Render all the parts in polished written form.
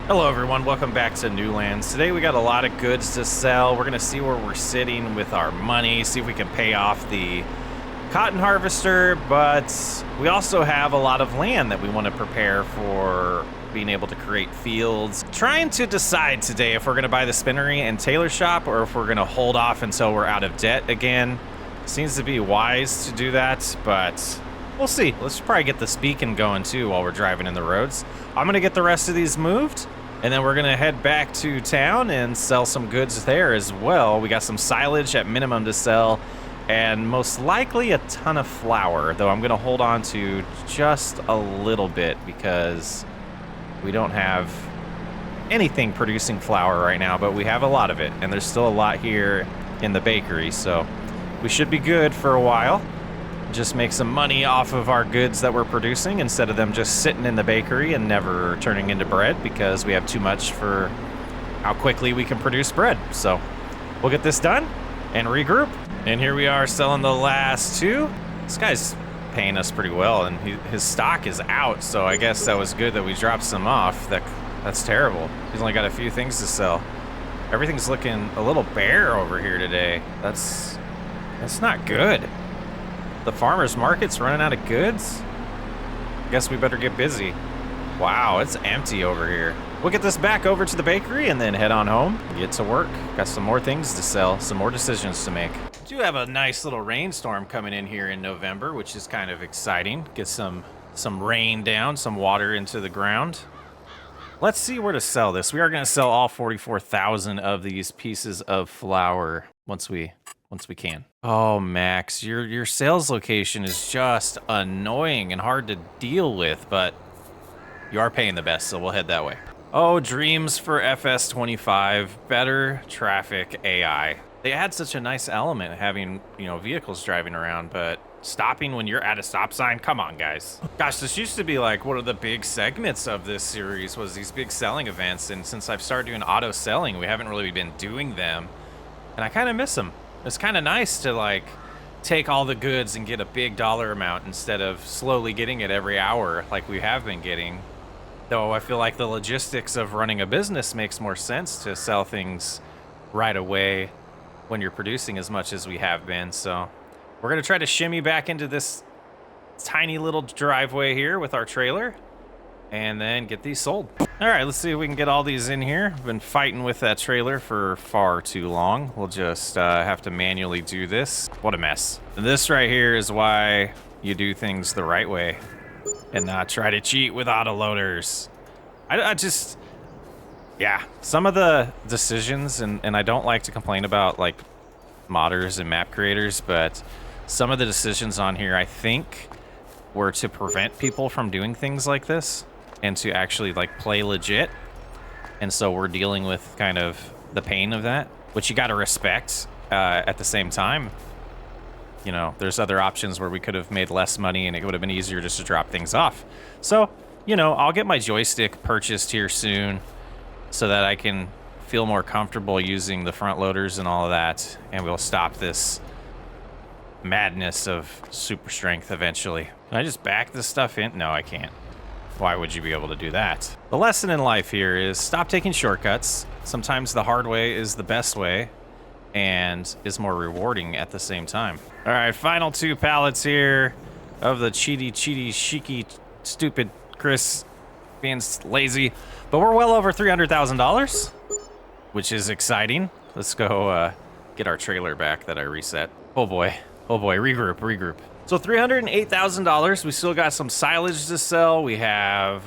Hello everyone, welcome back to Newlands. Today we got a lot of goods to sell. We're gonna see where we're sitting with our money, see if we can pay off the cotton harvester, but we also have a lot of land that we want to prepare for being able to create fields. Trying to decide today if we're gonna buy the spinnery and tailor shop or if we're gonna hold off until we're out of debt again. Seems to be wise to do that, but we'll see. Let's probably get the speaking going too while we're driving in the roads. I'm gonna get the rest of these moved, and then we're gonna head back to town and sell some goods there as well. We got some silage at minimum to sell, and most likely a ton of flour, though I'm gonna hold on to just a little bit because we don't have anything producing flour right now, but we have a lot of it, and there's still a lot here in the bakery, so we should be good for a while. Just make some money off of our goods that we're producing instead of them just sitting in the bakery and never turning into bread because we have too much for how quickly we can produce bread. So we'll get this done and regroup. And here we are selling the last two. This guy's paying us pretty well, and his stock is out, so I guess that was good that we dropped some off. That's terrible. He's only got a few things to sell. Everything's looking a little bare over here today. That's not good. The farmer's market's running out of goods. Guess we better get busy. Wow, it's empty over here. We'll get this back over to the bakery and then head on home. Get to work. Got some more things to sell, some more decisions to make. Do have a nice little rainstorm coming in here in November, which is kind of exciting. Get some rain down, some water into the ground. Let's see where to sell this. We are going to sell all 44,000 of these pieces of flour once we can. Oh, Max, your sales location is just annoying and hard to deal with, but you are paying the best, so we'll head that way. Oh, dreams for FS25, better traffic AI. They had such a nice element having, vehicles driving around, but stopping when you're at a stop sign, come on, guys. Gosh, this used to be like one of the big segments of this series was these big selling events, and since I've started doing auto selling, we haven't really been doing them, and I kind of miss them. It's kind of nice to take all the goods and get a big dollar amount instead of slowly getting it every hour like we have been getting. Though I feel like the logistics of running a business makes more sense to sell things right away when you're producing as much as we have been. So we're going to try to shimmy back into this tiny little driveway here with our trailer and then get these sold. All right, let's see if we can get all these in here. I've been fighting with that trailer for far too long. We'll just have to manually do this. What a mess. And this right here is why you do things the right way and not try to cheat with autoloaders. Yeah, some of the decisions, and I don't like to complain about modders and map creators, but some of the decisions on here I think were to prevent people from doing things like this and to actually play legit. And so we're dealing with kind of the pain of that, which you got to respect. At the same time, there's other options where we could have made less money and it would have been easier just to drop things off. So, I'll get my joystick purchased here soon so that I can feel more comfortable using the front loaders and all of that. And we'll stop this madness of super strength eventually. Can I just back this stuff in? No, I can't. Why would you be able to do that? The lesson in life here is stop taking shortcuts. Sometimes the hard way is the best way and is more rewarding at the same time. All right, final two pallets here of the cheaty, cheeky, stupid Chris being lazy. But we're well over $300,000, which is exciting. Let's go get our trailer back that I reset. Oh boy, regroup. So $308,000, we still got some silage to sell. We have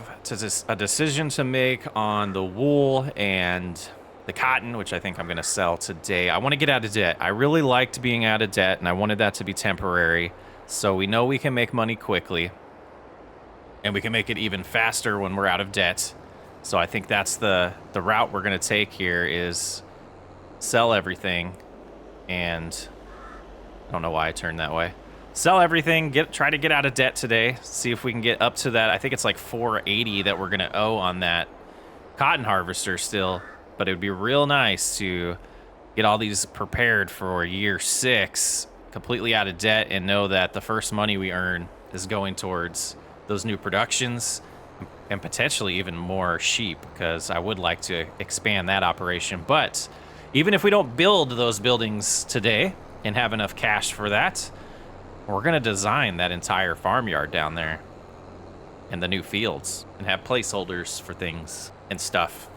a decision to make on the wool and the cotton, which I think I'm gonna sell today. I wanna get out of debt. I really liked being out of debt and I wanted that to be temporary. So we know we can make money quickly and we can make it even faster when we're out of debt. So I think that's the route we're gonna take here is sell everything and I don't know why I turned that way. Sell everything, try to get out of debt today, see if we can get up to that. I think it's like $480 that we're gonna owe on that cotton harvester still, but it would be real nice to get all these prepared for year 6, completely out of debt, and know that the first money we earn is going towards those new productions and potentially even more sheep, because I would like to expand that operation. But even if we don't build those buildings today and have enough cash for that, we're gonna design that entire farmyard down there and the new fields and have placeholders for things and stuff.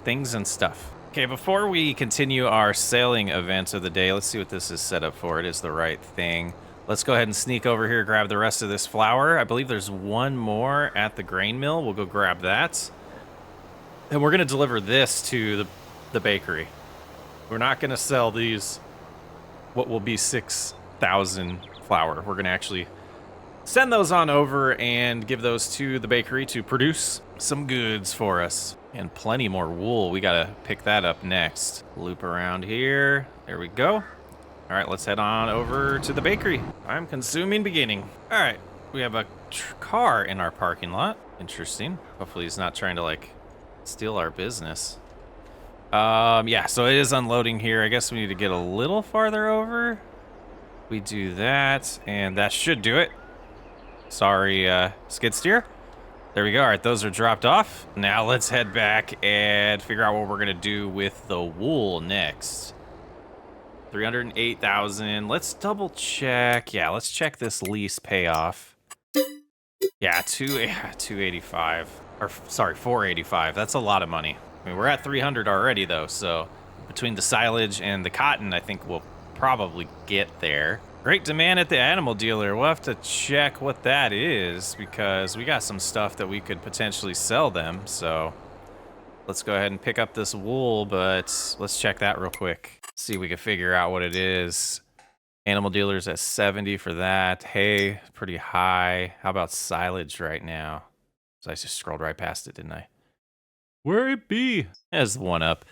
Okay, before we continue our sailing event of the day, let's see what this is set up for. It is the right thing. Let's go ahead and sneak over here, grab the rest of this flour. I believe there's one more at the grain mill. We'll go grab that. And we're gonna deliver this to the bakery. We're not gonna sell these, what will be 6,000 flour. We're gonna actually send those on over and give those to the bakery to produce some goods for us. And plenty more wool. We gotta pick that up next. Loop around here. There we go. All right, let's head on over to the bakery. I'm consuming beginning. All right, we have a car in our parking lot. Interesting. Hopefully he's not trying to like steal our business. Yeah, so it is unloading here. I guess we need to get a little farther over. We do that, and that should do it. Sorry, skid steer. There we go. All right, those are dropped off. Now let's head back and figure out what we're gonna do with the wool next. 308,000. Let's double check. Yeah, let's check this lease payoff. Yeah, 285. Or sorry, 485. That's a lot of money. I mean, we're at 300 already though, so between the silage and the cotton, I think we'll probably get there. Great demand at the animal dealer. We'll have to check what that is because we got some stuff that we could potentially sell them. So let's go ahead and pick up this wool, but let's check that real quick. See if we can figure out what it is. Animal dealers at 70 for that. Hay, pretty high. How about silage right now? So I just scrolled right past it, didn't I? Where it be? There's the one up.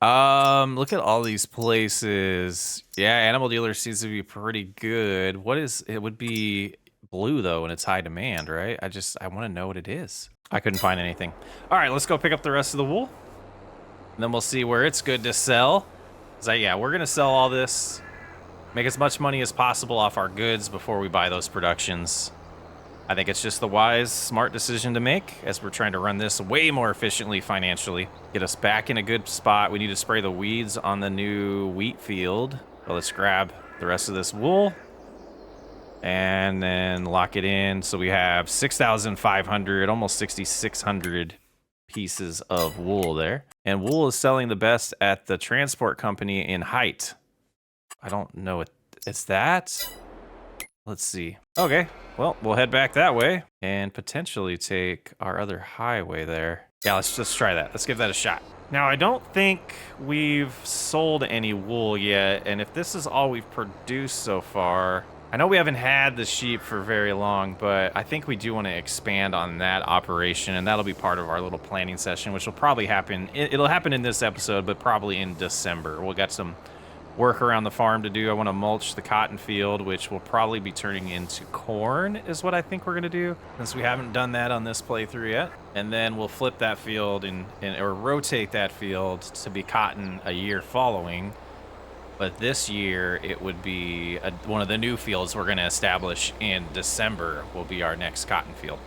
Look at all these places. Yeah, animal dealer seems to be pretty good. What is it? Would be blue though, and it's high demand, right? I want to know what it is. I couldn't find anything. All right, let's go pick up the rest of the wool, and then we'll see where it's good to sell. So yeah, we're gonna sell all this, make as much money as possible off our goods before we buy those productions. I think it's just the wise, smart decision to make as we're trying to run this way more efficiently financially. Get us back in a good spot. We need to spray the weeds on the new wheat field. So let's grab the rest of this wool and then lock it in. So we have 6,500, almost 6,600 pieces of wool there. And wool is selling the best at the transport company in Height. I don't know what it's that. Let's see. Okay, well, we'll head back that way and potentially take our other highway there. Yeah, let's just try that. Let's give that a shot. Now, I don't think we've sold any wool yet, and if this is all we've produced so far, I know we haven't had the sheep for very long, but I think we do want to expand on that operation, and that'll be part of our little planning session, which will probably happen. It'll happen in this episode, but probably in December. We'll get some work around the farm to do. I want to mulch the cotton field, which will probably be turning into corn is what I think we're going to do, since we haven't done that on this playthrough yet. And then we'll flip that field or rotate that field to be cotton a year following. But this year it would be one of the new fields we're going to establish in December will be our next cotton field.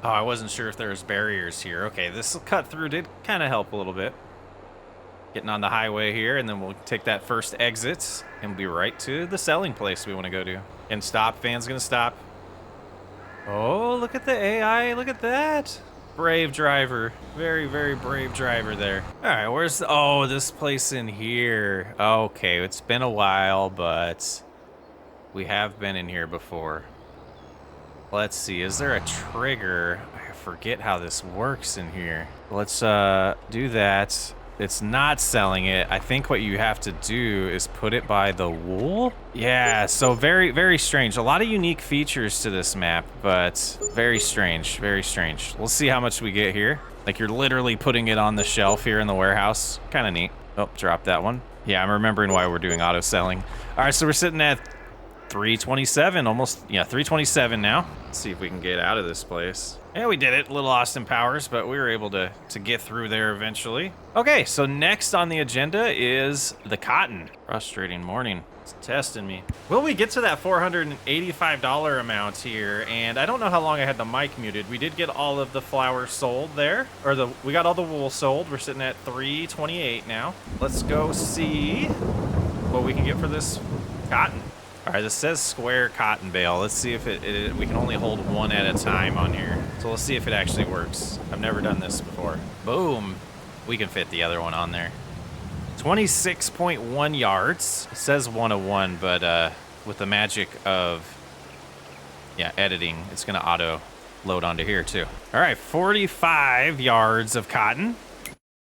Oh, I wasn't sure if there was barriers here. Okay, this cut through did kind of help a little bit. Getting on the highway here, and then we'll take that first exit and we'll be right to the selling place we want to go to. And stop, fan's gonna stop. Oh, look at the AI, look at that. Brave driver, very, very brave driver there. All right, where's, oh, this place in here. Okay, it's been a while, but we have been in here before. Let's see, is there a trigger? I forget how this works in here. Let's do that. It's not selling it. I think what you have to do is put it by the wool. Yeah, so very, very strange. A lot of unique features to this map, but very strange, very strange. We'll see how much we get here. Like you're literally putting it on the shelf here in the warehouse. Kind of neat. Oh, drop that one. Yeah, I'm remembering why we're doing auto selling. All right, so we're sitting at 327, almost, yeah, 327 now. Let's see if we can get out of this place. Yeah, we did it. A little Austin Powers, but we were able to get through there eventually. Okay, so next on the agenda is the cotton. Frustrating morning. It's testing me. Will we get to that $485 amount here? And I don't know how long I had the mic muted. We did get all of the flour sold there, or we got all the wool sold. We're sitting at $328 now. Let's go see what we can get for this cotton. All right, this says square cotton bale. Let's see if we can only hold one at a time on here. So let's see if it actually works. I've never done this before. Boom. We can fit the other one on there. 26.1 yards. It says 101, but with the magic of, yeah, editing, it's going to auto load onto here too. All right, 45 yards of cotton.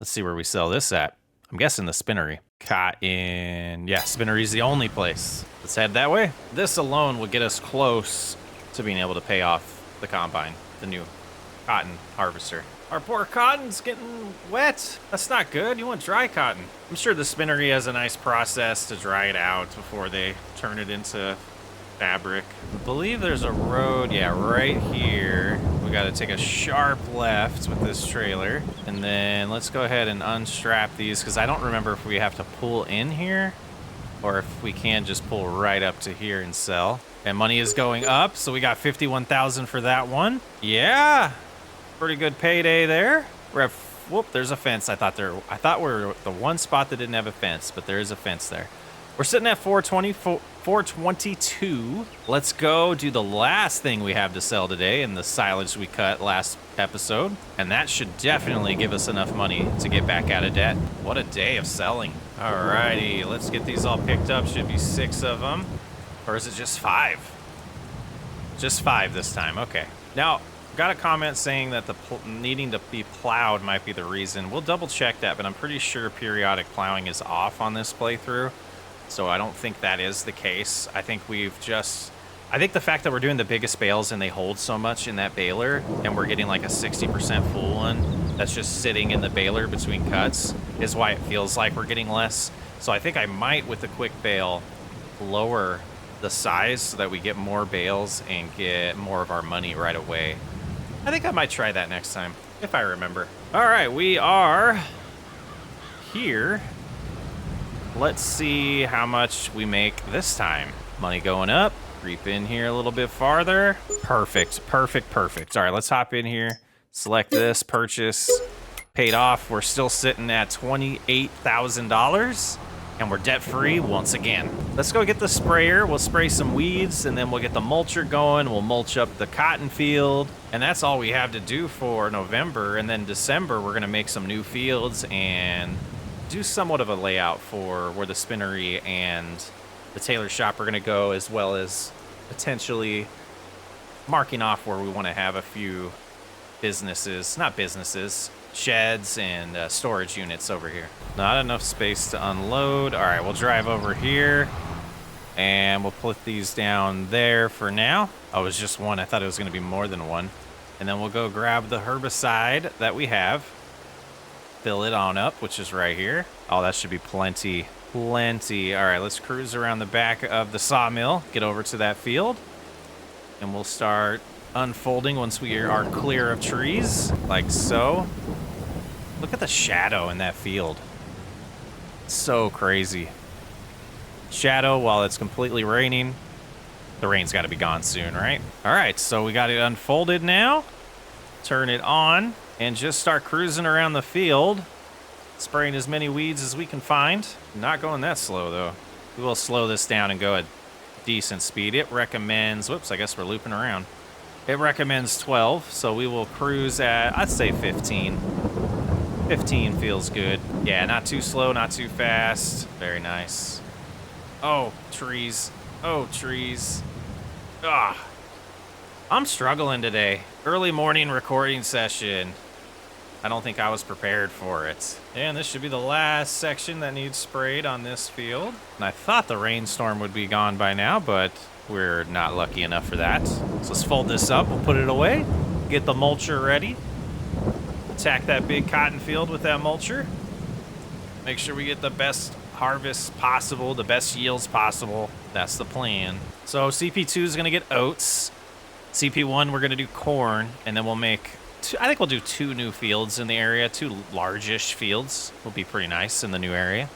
Let's see where we sell this at. I'm guessing the spinnery. Cotton, yeah, spinnery's the only place. Let's head that way. This alone will get us close to being able to pay off the combine, the new cotton harvester. Our poor cotton's getting wet. That's not good. You want dry cotton. I'm sure the spinnery has a nice process to dry it out before they turn it into fabric. I believe there's a road, yeah, right here. We got to take a sharp left with this trailer. And then let's go ahead and unstrap these because I don't remember if we have to pull in here or if we can just pull right up to here and sell. And money is going up, so we got 51,000 for that one. Yeah. Pretty good payday there. We're at, whoop, there's a fence. I thought we're the one spot that didn't have a fence, but there is a fence there. We're sitting at 422. Let's go do the last thing we have to sell today and the silage we cut last episode. And that should definitely give us enough money to get back out of debt. What a day of selling. Alrighty, let's get these all picked up. Should be 6 of them. Or is it just 5? Just 5 this time, okay. Now, got a comment saying that the needing to be plowed might be the reason. We'll double check that, but I'm pretty sure periodic plowing is off on this playthrough. So I don't think that is the case. I think the fact that we're doing the biggest bales and they hold so much in that baler and we're getting like a 60% full one that's just sitting in the baler between cuts is why it feels like we're getting less. So I think I might, with the quick bale, lower the size so that we get more bales and get more of our money right away. I think I might try that next time, if I remember. All right, we are here. Let's see how much we make this time. Money going up. Creep in here a little bit farther. Perfect, perfect, perfect. All right, let's hop in here. Select this, purchase. Paid off. We're still sitting at $28,000. And we're debt-free once again. Let's go get the sprayer. We'll spray some weeds, and then we'll get the mulcher going. We'll mulch up the cotton field. And that's all we have to do for November. And then December, we're gonna make some new fields and do somewhat of a layout for where the spinnery and the tailor shop are gonna go, as well as potentially marking off where we wanna have a few sheds and storage units over here. Not enough space to unload. All right, we'll drive over here and we'll put these down there for now. Oh, it was just one. I thought it was gonna be more than one. And then we'll go grab the herbicide that we have. Fill it on up, which is right here. Oh, that should be plenty. Plenty. All right, let's cruise around the back of the sawmill, get over to that field, and we'll start unfolding once we are clear of trees, like so. Look at the shadow in that field. It's so crazy. Shadow while it's completely raining. The rain's got to be gone soon, right? All right, so we got it unfolded now. Turn it on and just start cruising around the field, spraying as many weeds as we can find. Not going that slow though. We will slow this down and go at decent speed. It recommends, whoops, I guess we're looping around. It recommends 12, so we will cruise at, I'd say 15. 15 feels good. Yeah, not too slow, not too fast. Very nice. Oh, trees. Oh, trees. Ah. I'm struggling today. Early morning recording session. I don't think I was prepared for it. And this should be the last section that needs sprayed on this field. And I thought the rainstorm would be gone by now, but we're not lucky enough for that. So let's fold this up. We'll put it away. Get the mulcher ready. Attack that big cotton field with that mulcher. Make sure we get the best harvest possible, the best yields possible. That's the plan. So CP2 is going to get oats. CP1, we're going to do corn, and then we'll make I think we'll do 2 new fields in the area, 2 largish fields will be pretty nice in the new area.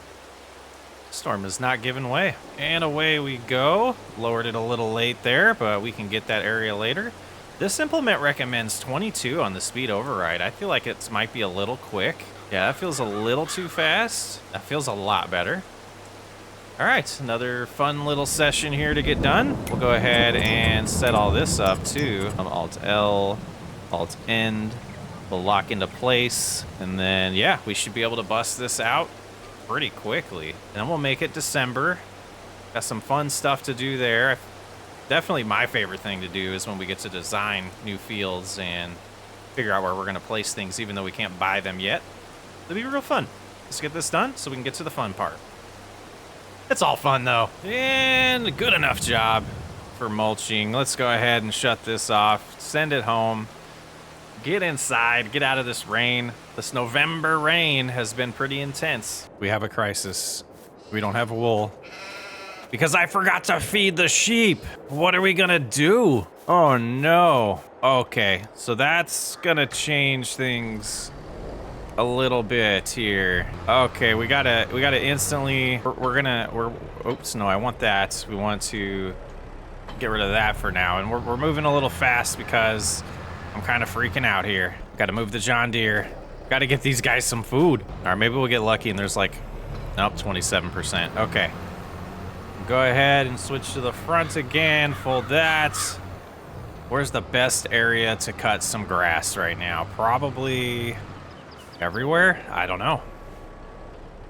Storm is not giving way. And away we go. Lowered it a little late there, but we can get that area later. This implement recommends 22 on the speed override. I feel like it might be a little quick. Yeah, that feels a little too fast. That feels a lot better. All right, another fun little session here to get done. We'll go ahead and set all this up too. Alt-L, Alt-End. We'll lock into place. And then, yeah, we should be able to bust this out pretty quickly. And then we'll make it December. Got some fun stuff to do there. Definitely my favorite thing to do is when we get to design new fields and figure out where we're gonna place things, even though we can't buy them yet. It'll be real fun. Let's get this done so we can get to the fun part. It's all fun though. And good enough job for mulching. Let's go ahead and shut this off, send it home, get inside, get out of this rain. This November rain has been pretty intense. We have a crisis. We don't have wool. Because I forgot to feed the sheep. What are we gonna do? Oh no. Okay, so that's gonna change things a little bit here. Okay, we gotta instantly, oops, no, I want that. We want to get rid of that for now. And we're moving a little fast because I'm kind of freaking out here. Gotta move the John Deere. Gotta get these guys some food. All right, maybe we'll get lucky and there's like, nope, 27%. Okay. Go ahead and switch to the front again, fold that. Where's the best area to cut some grass right now? Probably everywhere? I don't know.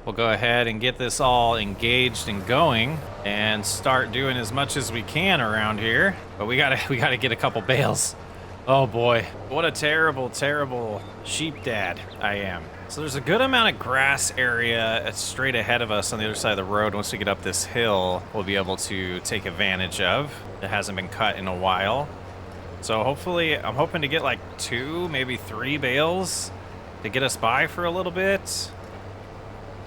We'll go ahead and get this all engaged and going and start doing as much as we can around here. But we gotta get a couple bales. Oh boy, what a terrible, terrible sheep dad I am. So there's a good amount of grass area straight ahead of us on the other side of the road. Once we get up this hill, we'll be able to take advantage of. It hasn't been cut in a while. So hopefully, I'm hoping to get like 2, maybe 3 bales to get us by for a little bit.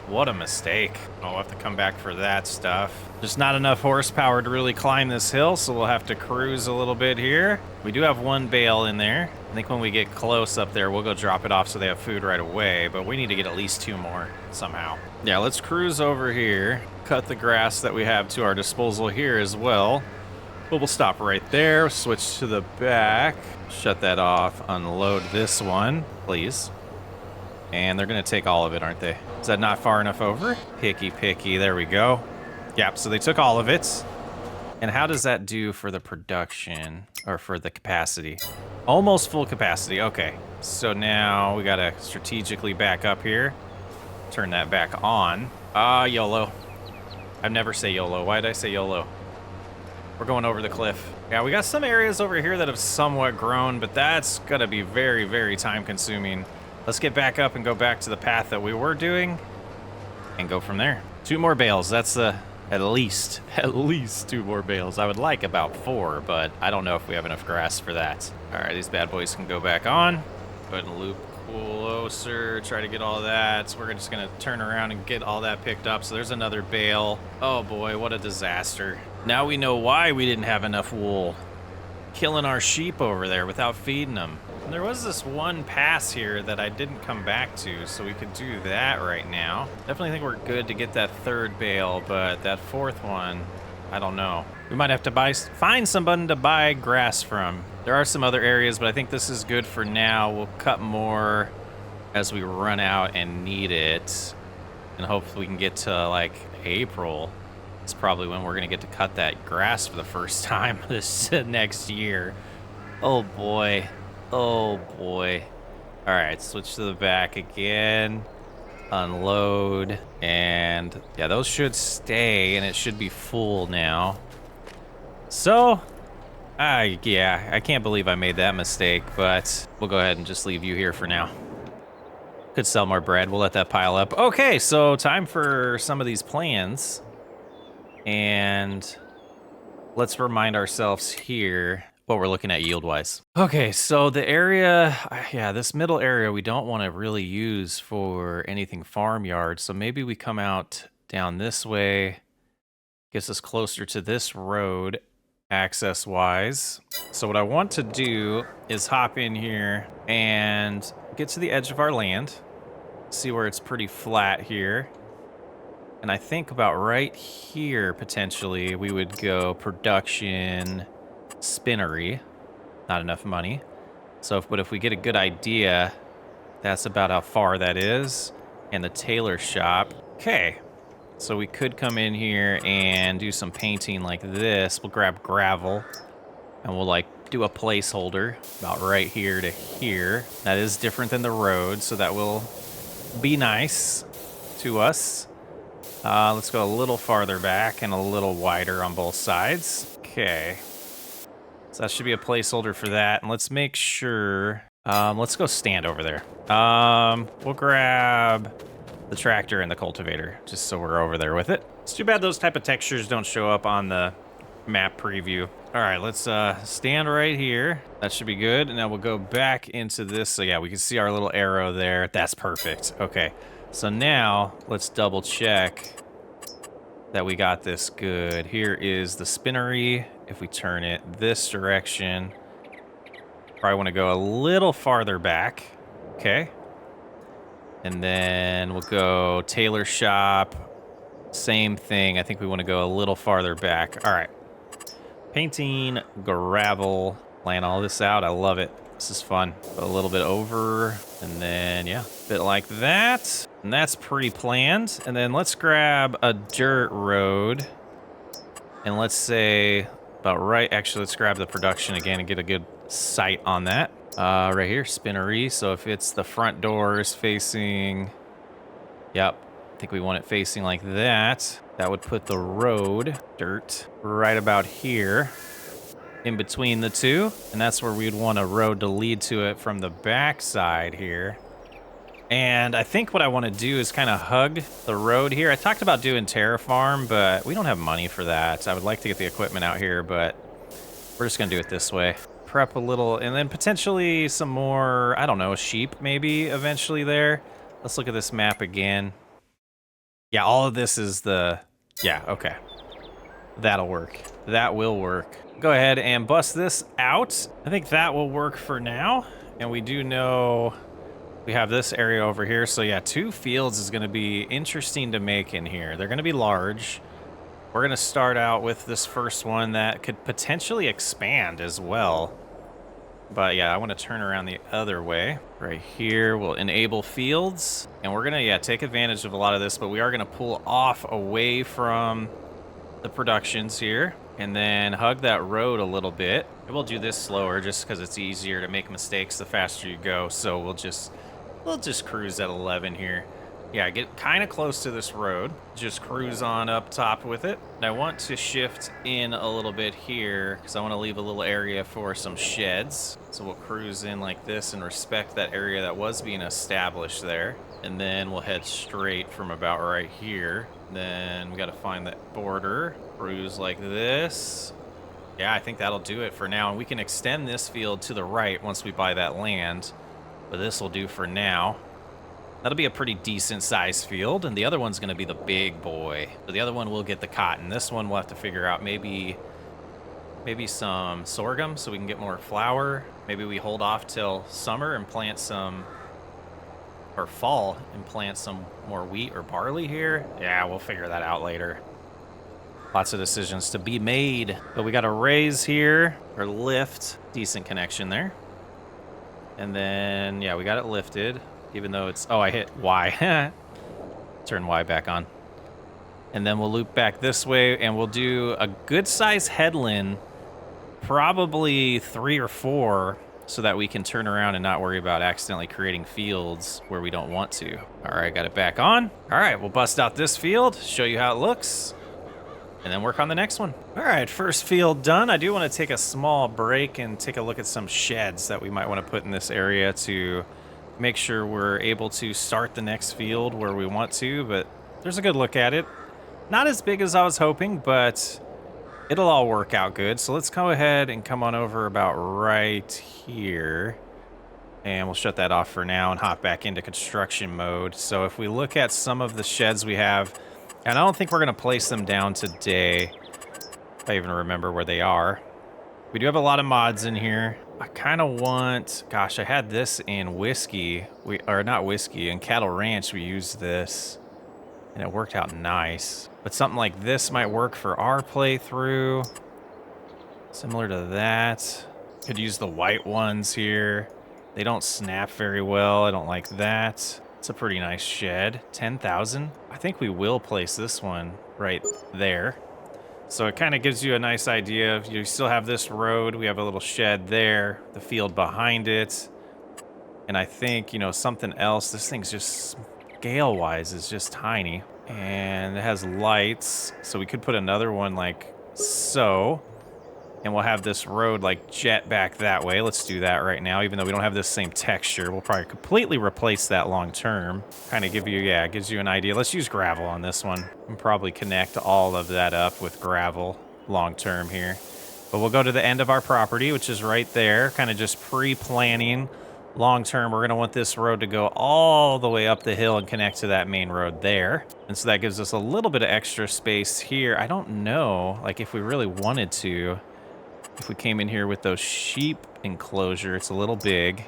What a mistake. I'll have to come back for that stuff. There's not enough horsepower to really climb this hill, so we'll have to cruise a little bit here. We do have 1 bale in there. I think when we get close up there, we'll go drop it off so they have food right away, but we need to get at least 2 more somehow. Yeah, let's cruise over here, cut the grass that we have to our disposal here as well. But we'll stop right there, switch to the back, shut that off, unload this one, please. And they're gonna take all of it, aren't they? Is that not far enough over? Picky, there we go. Yep, so they took all of it. And how does that do for the production, or for the capacity? Almost full capacity, okay. So now we gotta strategically back up here. Turn that back on. YOLO. I never say YOLO, why did I say YOLO? We're going over the cliff. Yeah, we got some areas over here that have somewhat grown, but that's gonna be very, very time consuming. Let's get back up and go back to the path that we were doing and go from there. 2 more bales, that's at least 2 more bales. I would like about 4, but I don't know if we have enough grass for that. All right, these bad boys can go back on. Go ahead and loop closer, try to get all that. So we're just gonna turn around and get all that picked up. So there's another bale. Oh boy, what a disaster. Now we know why we didn't have enough wool. Killing our sheep over there without feeding them. And there was this one pass here that I didn't come back to, so we could do that right now. Definitely think we're good to get that 3rd bale, but that 4th one, I don't know. We might have to find somebody to buy grass from. There are some other areas, but I think this is good for now. We'll cut more as we run out and need it. And hopefully we can get to like April. It's probably when we're gonna get to cut that grass for the first time this next year. Oh boy. Oh boy. All right, switch to the back again. Unload. And yeah, those should stay and it should be full now. So, yeah, I can't believe I made that mistake, but we'll go ahead and just leave you here for now. Could sell more bread, we'll let that pile up. Okay, so time for some of these plans. And let's remind ourselves here what we're looking at yield-wise. Okay, so the area, yeah, this middle area we don't want to really use for anything farmyard, so maybe we come out down this way, gets us closer to this road, access-wise. So what I want to do is hop in here and get to the edge of our land, see where it's pretty flat here. And I think about right here, potentially, we would go production, spinnery. Not enough money. So, but if we get a good idea, that's about how far that is. And the tailor shop. Okay. So we could come in here and do some painting like this. We'll grab gravel and we'll like do a placeholder about right here to here. That is different than the road, so that will be nice to us. Let's go a little farther back and a little wider on both sides. Okay. So that should be a placeholder for that. And let's make sure, let's go stand over there. We'll grab the tractor and the cultivator, just so we're over there with it. It's too bad those type of textures don't show up on the map preview. All right, let's stand right here. That should be good. And now we'll go back into this. So yeah, we can see our little arrow there. That's perfect. Okay, so now let's double check that we got this good. Here is the spinnery. If we turn it this direction, probably want to go a little farther back. Okay. And then we'll go tailor shop. Same thing. I think we want to go a little farther back. All right. Painting, gravel. Plan all this out. I love it. This is fun. Go a little bit over. And then, yeah, a bit like that. And that's pretty planned. And then let's grab a dirt road. And let's say about right. Actually, let's grab the production again and get a good sight on that. Right here, spinnery. So if it's the front doors facing, yep, I think we want it facing like that. That would put the road, dirt, right about here in between the two. And that's where we'd want a road to lead to it from the back side here. And I think what I want to do is kind of hug the road here. I talked about doing terraform, but we don't have money for that. I would like to get the equipment out here, but we're just going to do it this way. Prep a little, and then potentially some more, I don't know, sheep maybe eventually there. Let's look at this map again. Yeah, all of this is the, yeah, okay. That'll work. That will work. Go ahead and bust this out. I think that will work for now. And we do know we have this area over here. So yeah, 2 fields is going to be interesting to make in here. They're going to be large. We're going to start out with this first one that could potentially expand as well. But yeah, I want to turn around the other way. Right here, we'll enable fields. And we're going to, yeah, take advantage of a lot of this, but we are going to pull off away from the productions here. And then hug that road a little bit. And we'll do this slower just because it's easier to make mistakes the faster you go. So we'll just cruise at 11 here. Yeah, get kind of close to this road. Just cruise on up top with it. And I want to shift in a little bit here because I want to leave a little area for some sheds. So we'll cruise in like this and respect that area that was being established there. And then we'll head straight from about right here. Then we got to find that border. Cruise like this. Yeah, I think that'll do it for now. And we can extend this field to the right once we buy that land. But this will do for now. That'll be a pretty decent sized field, and the other one's going to be the big boy. So the other one will get the cotton. This one we'll have to figure out maybe some sorghum so we can get more flour. Maybe we hold off till summer and plant some, or fall and plant some more wheat or barley here. Yeah, we'll figure that out later. Lots of decisions to be made. But we got a raise here, or lift. Decent connection there. And then, yeah, we got it lifted. Even though it's, oh, I hit Y. Turn Y back on. And then we'll loop back this way, and we'll do a good size headland, probably 3 or 4, so that we can turn around and not worry about accidentally creating fields where we don't want to. All right, got it back on. All right, we'll bust out this field, show you how it looks, and then work on the next one. All right, first field done. I do want to take a small break and take a look at some sheds that we might want to put in this area to make sure we're able to start the next field where we want to, but there's a good look at it. Not as big as I was hoping, but it'll all work out good. So let's go ahead and come on over about right here. And we'll shut that off for now and hop back into construction mode. So if we look at some of the sheds we have, and I don't think we're going to place them down today, if I even remember where they are. We do have a lot of mods in here. I kind of want, gosh, I had this in whiskey, or not whiskey, in Cattle Ranch we used this. and it worked out nice. But something like this might work for our playthrough. Similar to that. Could use the white ones here. They don't snap very well. I don't like that. It's a pretty nice shed. 10,000. I think we will place this one right there. So it kind of gives you a nice idea of, you still have this road. We have a little shed there, the field behind it. And I think, you know, something else. This thing's just scale-wise is just tiny. And it has lights. So we could put another one like so. And we'll have this road like jet back that way. Let's do that right now, even though we don't have this same texture. We'll probably completely replace that long term. Kind of give you, yeah, it gives you an idea. Let's use gravel on this one. And probably connect all of that up with gravel long term here. But we'll go to the end of our property, which is right there. Kind of just pre-planning. Long term, we're going to want this road to go all the way up the hill and connect to that main road there. And so that gives us a little bit of extra space here. I don't know, like if we really wanted to. If we came in here with those sheep enclosure, it's a little big.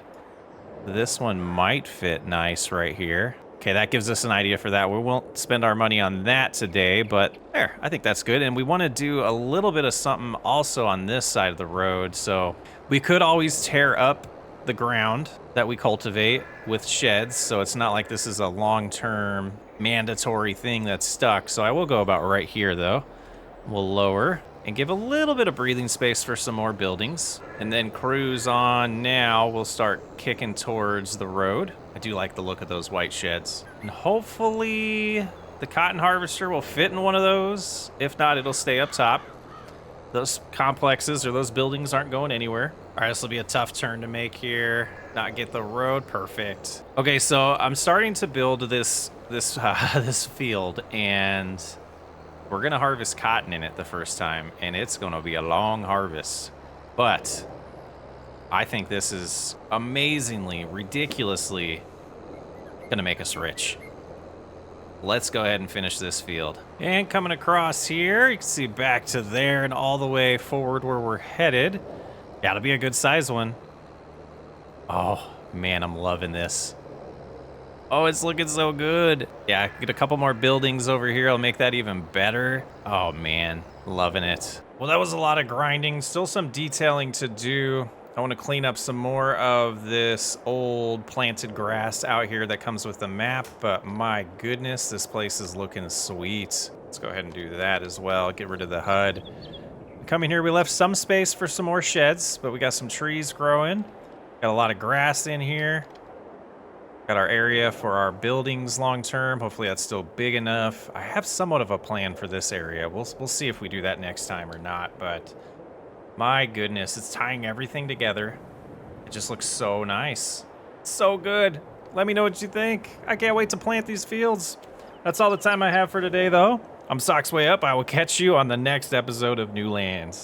This one might fit nice right here. Okay, that gives us an idea for that. We won't spend our money on that today, but there, I think that's good. And we want to do a little bit of something also on this side of the road. So we could always tear up the ground that we cultivate with sheds. So it's not like this is a long-term mandatory thing that's stuck. So I will go about right here though. We'll lower and give a little bit of breathing space for some more buildings. And then cruise on now. We'll start kicking towards the road. I do like the look of those white sheds. And hopefully the cotton harvester will fit in one of those. If not, it'll stay up top. Those complexes or those buildings aren't going anywhere. All right, this will be a tough turn to make here. Not get the road perfect. Okay, so I'm starting to build this field, and we're gonna harvest cotton in it the first time, and it's gonna be a long harvest. But I think this is amazingly, ridiculously gonna make us rich. Let's go ahead and finish this field. And coming across here, you can see back to there and all the way forward where we're headed. Yeah, it'll be a good size one. Oh, man, I'm loving this. Oh, it's looking so good. Yeah, get a couple more buildings over here. I'll make that even better. Oh, man, loving it. Well, that was a lot of grinding. Still some detailing to do. I want to clean up some more of this old planted grass out here that comes with the map, but my goodness, this place is looking sweet. Let's go ahead and do that as well. Get rid of the HUD. Coming here, we left some space for some more sheds, but we got some trees growing. Got a lot of grass in here. Got our area for our buildings long term. Hopefully that's still big enough. I have somewhat of a plan for this area. We'll see if we do that next time or not, but my goodness, it's tying everything together. It just looks so nice. So good. Let me know what you think. I can't wait to plant these fields. That's all the time I have for today, though. I'm Socksway Up. I will catch you on the next episode of New Lands.